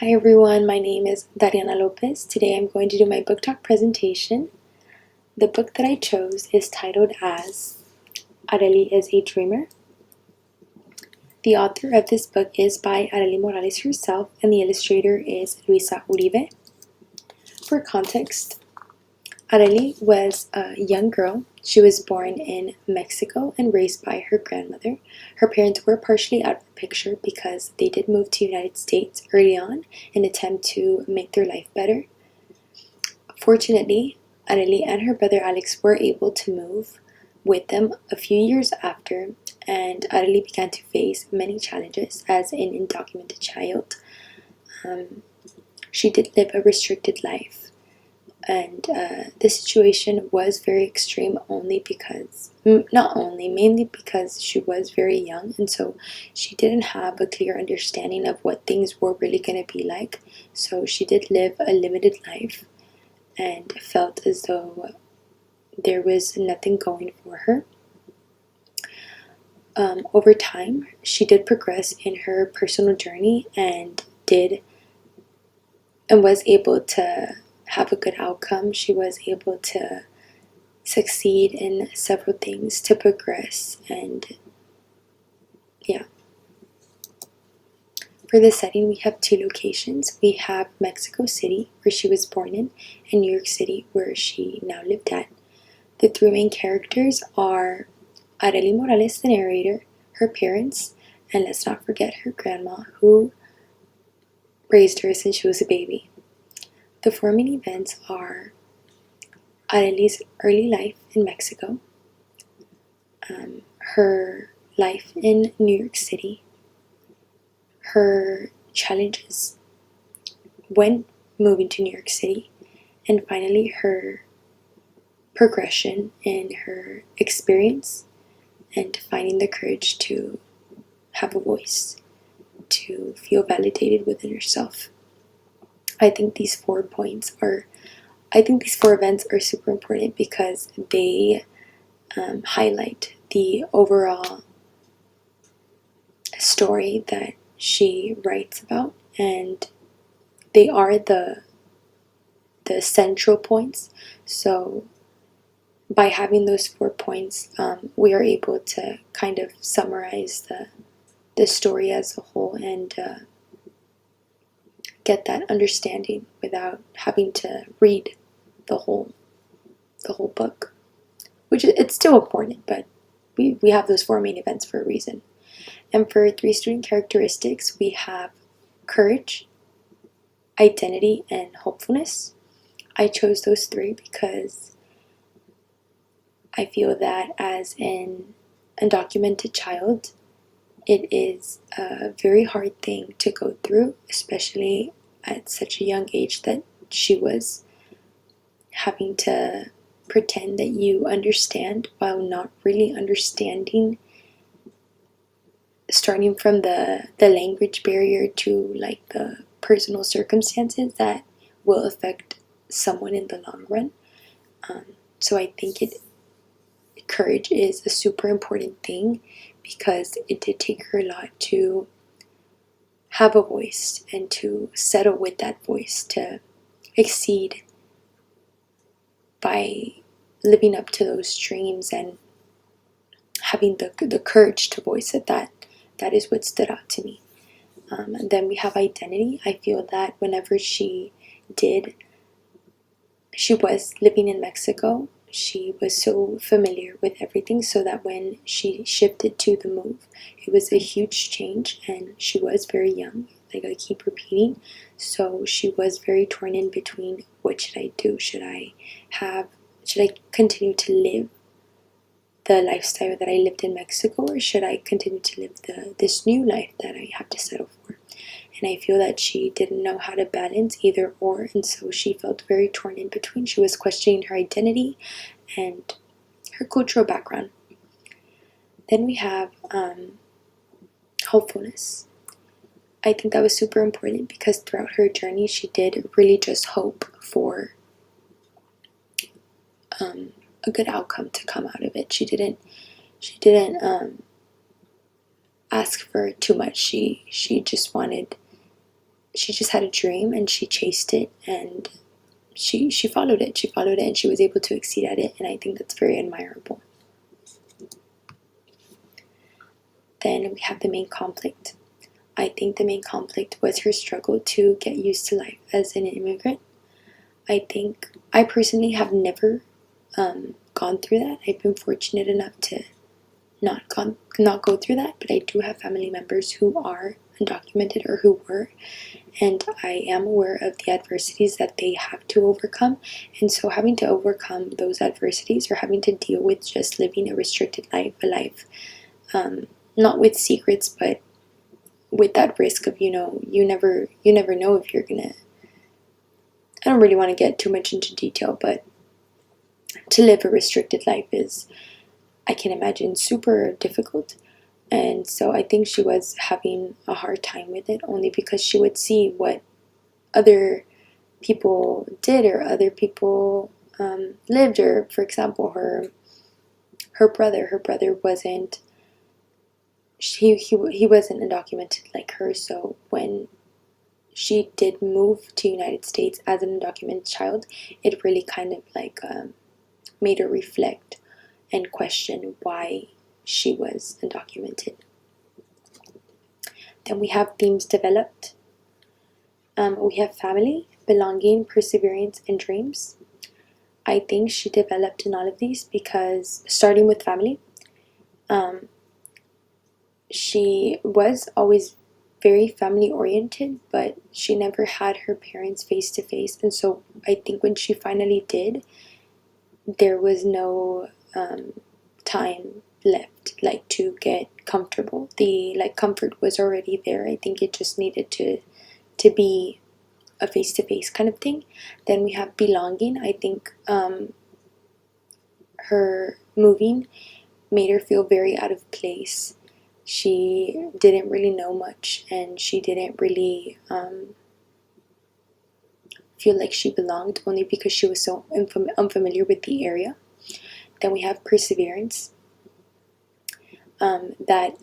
Hi everyone, my name is Dariana Lopez. Today I'm going to do my book talk presentation. The book that I chose is titled as Areli is a Dreamer. The author of this book is by Areli Morales herself, and the illustrator is Luisa Uribe. For context, Areli was a young girl. She was born in Mexico and raised by her grandmother. Her parents were partially out of the picture because they did move to the United States early on in an attempt to make their life better. Fortunately, Areli and her brother Alex were able to move with them a few years after, and Areli began to face many challenges as an undocumented child. She did live a restricted life, and the situation was very extreme mainly because she was very young, and so she didn't have a clear understanding of what things were really going to be like. So she did live a limited life and felt as though there was nothing going for her. Over time, she did progress in her personal journey and was able to have a good outcome. She was able to succeed in several things, to progress, and yeah. For the setting, we have two locations. We have Mexico City, where she was born in, and New York City, where she now lived at. The three main characters are Areli Morales, the narrator, her parents, and let's not forget her grandma, who raised her since she was a baby. The four main events are Areli's early life in Mexico, her life in New York City, her challenges when moving to New York City, and finally her progression in her experience and finding the courage to have a voice, to feel validated within herself. I think these four events are super important because they highlight the overall story that she writes about, and they are the central points. So by having those 4 points, we are able to kind of summarize the story as a whole and get that understanding without having to read the whole book, which it's still important, but we have those four main events for a reason. And for three student characteristics, we have courage, identity, and hopefulness. I chose those three because I feel that as an undocumented child, it is a very hard thing to go through, especially at such a young age that she was having to pretend that you understand while not really understanding, starting from the language barrier to like the personal circumstances that will affect someone in the long run. So I think courage is a super important thing because it did take her a lot to have a voice and to settle with that voice, to exceed by living up to those dreams and having the courage to voice it. That is what stood out to me. And then we have identity. I feel that whenever she was living in Mexico, she was so familiar with everything, so that when she shifted to the move, it was a huge change, and she was very young, like I keep repeating. So she was very torn in between, what should I do? Should I continue to live the lifestyle that I lived in Mexico, or should I continue to live this new life that I have to settle for? And I feel that she didn't know how to balance either or, and so she felt very torn in between. She was questioning her identity and her cultural background. Then we have hopefulness. I think that was super important because throughout her journey, she did really just hope for a good outcome to come out of it. She didn't ask for too much. She just wanted she just had a dream and she chased it, and she followed it. She followed it and she was able to exceed at it, and I think that's very admirable. Then we have the main conflict. I think the main conflict was her struggle to get used to life as an immigrant. I think I personally have never gone through that. I've been fortunate enough to not go through that, but I do have family members who are undocumented or who were, and I am aware of the adversities that they have to overcome. And so having to overcome those adversities, or having to deal with just living a restricted life, a life not with secrets, but with that risk of, you never know if you're gonna, I don't really want to get too much into detail, but to live a restricted life is, I can imagine, super difficult. And so I think she was having a hard time with it, only because she would see what other people did, or other people lived. Or, for example, her brother wasn't, he wasn't undocumented like her. So when she did move to United States as an undocumented child, it really kind of like made her reflect and question why she was undocumented. Then we have themes developed. We have family, belonging, perseverance, and dreams. I think she developed in all of these because, starting with family, she was always very family oriented, but she never had her parents face to face. And so I think when she finally did, there was no time left like to get comfortable. The comfort was already there. I think it just needed to be a face-to-face kind of thing. Then we have belonging. I think her moving made her feel very out of place. She didn't really know much, and she didn't really feel like she belonged, only because she was so unfamiliar with the area. Then we have perseverance, that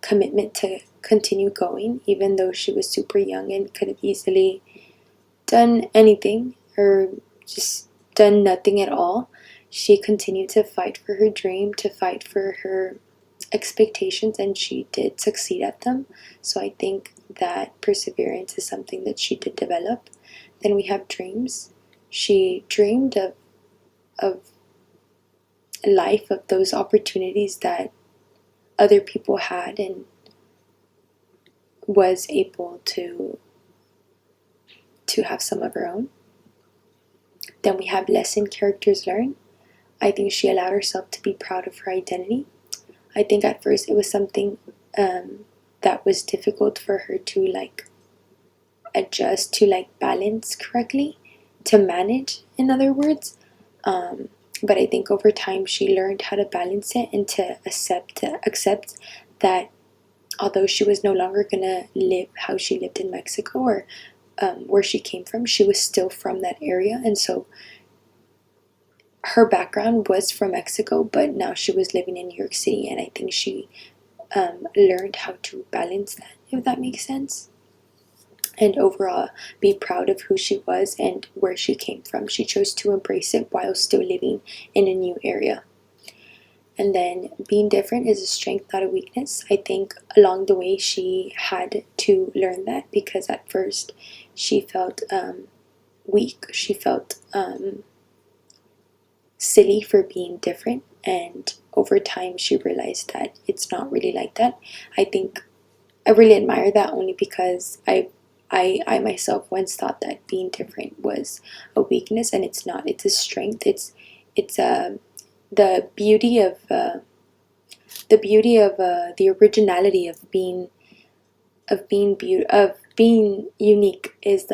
commitment to continue going, even though she was super young and could have easily done anything or just done nothing at all. She continued to fight for her dream, to fight for her expectations, and she did succeed at them. So I think that perseverance is something that she did develop. Then we have dreams. She dreamed of life, of those opportunities that other people had, and was able to have some of her own. Then we have lesson characters learn. I think she allowed herself to be proud of her identity. I think at first it was something that was difficult for her to adjust, to balance correctly, to manage, in other words. But I think over time she learned how to balance it, and to accept that although she was no longer gonna live how she lived in Mexico, or where she came from, she was still from that area. And so her background was from Mexico, but now she was living in New York City, and I think she learned how to balance that, if that makes sense. And overall, be proud of who she was and where she came from. She chose to embrace it while still living in a new area. And then being different is a strength, not a weakness. I think along the way she had to learn that, because at first she felt weak. She felt silly for being different, and over time she realized that it's not really like that. I think I really admire that, only because I myself once thought that being different was a weakness, and it's not. It's a strength. It's the beauty of the originality of being unique is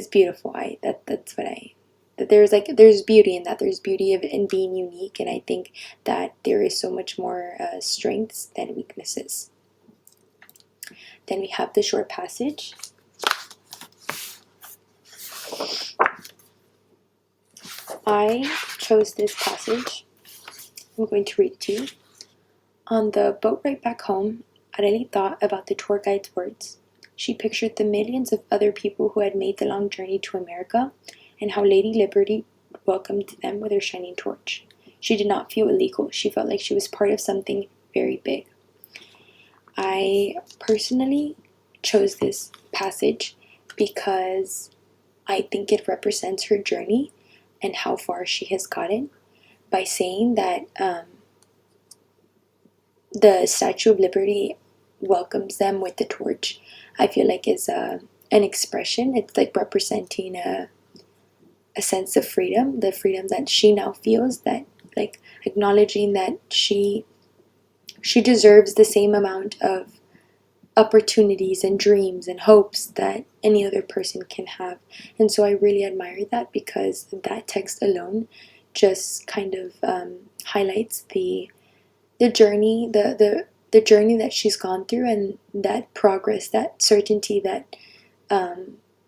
beautiful. That's what I that there's beauty in that. There's beauty in being unique, and I think that there is so much more strengths than weaknesses. Then we have the short passage. I chose this passage. I'm going to read it to you. On the boat ride back home, Areli thought about the tour guide's words. She pictured the millions of other people who had made the long journey to America and how Lady Liberty welcomed them with her shining torch. She did not feel illegal. She felt like she was part of something very big. I personally chose this passage because I think it represents her journey and how far she has gotten by saying that the Statue of Liberty welcomes them with the torch. I feel like is an expression. It's like representing a sense of freedom, the freedom that she now feels, that like acknowledging that she deserves the same amount of opportunities and dreams and hopes that any other person can have. And so I really admire that, because that text alone just kind of highlights the journey, the journey that she's gone through, and that progress, that certainty that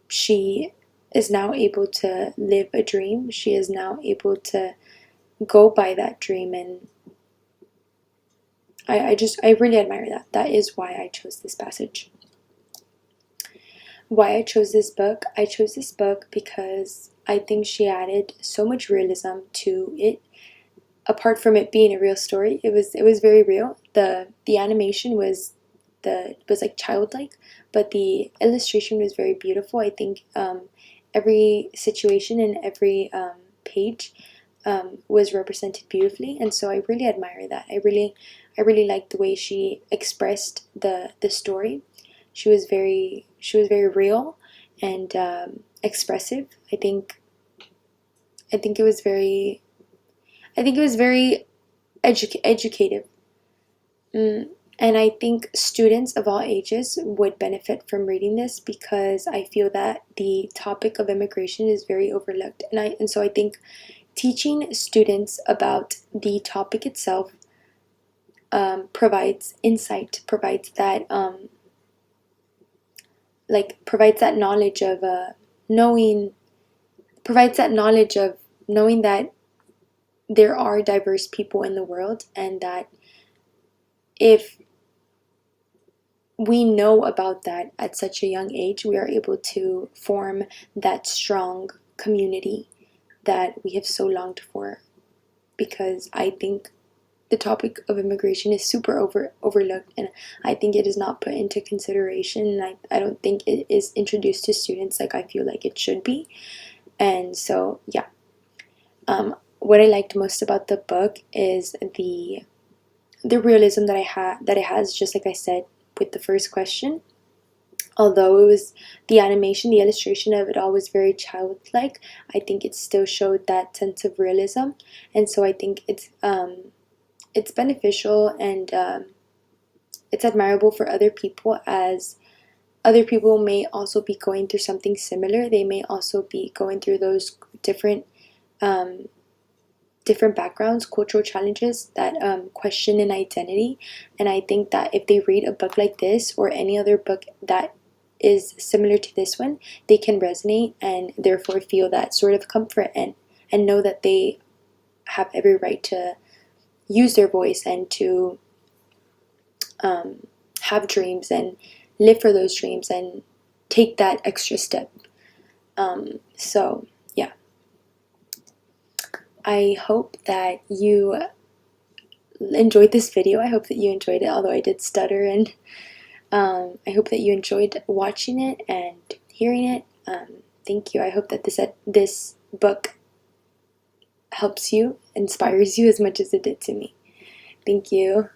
she is now able to live a dream. She is now able to go by that dream, and I really admire that. That is why I chose this passage. Why I chose this book? I chose this book because I think she added so much realism to it. Apart from it being a real story, it was very real. The animation was like childlike, but the illustration was very beautiful. I think every situation and every page was represented beautifully, and so I really admire that. I really liked the way she expressed the story. She was very real and expressive. I think it was very educative. And I think students of all ages would benefit from reading this, because I feel that the topic of immigration is very overlooked. And so I think teaching students about the topic itself provides insight, provides that provides that knowledge of knowing that there are diverse people in the world, and that if we know about that at such a young age, we are able to form that strong community that we have so longed for. Because I think the topic of immigration is super overlooked, and I think it is not put into consideration, and I don't think it is introduced to students like I feel like it should be. And so yeah, what I liked most about the book is the realism that it has, just like I said with the first question. Although it was the animation, the illustration of it all was very childlike, I think it still showed that sense of realism. And so I think it's beneficial, and it's admirable for other people, as other people may also be going through something similar. They may also be going through those different backgrounds, cultural challenges that question an identity. And I think that if they read a book like this, or any other book that is similar to this one, they can resonate, and therefore feel that sort of comfort, and know that they have every right to use their voice, and to have dreams, and live for those dreams, and take that extra step. So yeah, I hope that you enjoyed this video. I hope that you enjoyed it, although I did stutter, and I hope that you enjoyed watching it and hearing it. Thank you. I hope that this book helps you, inspires you as much as it did to me. Thank you.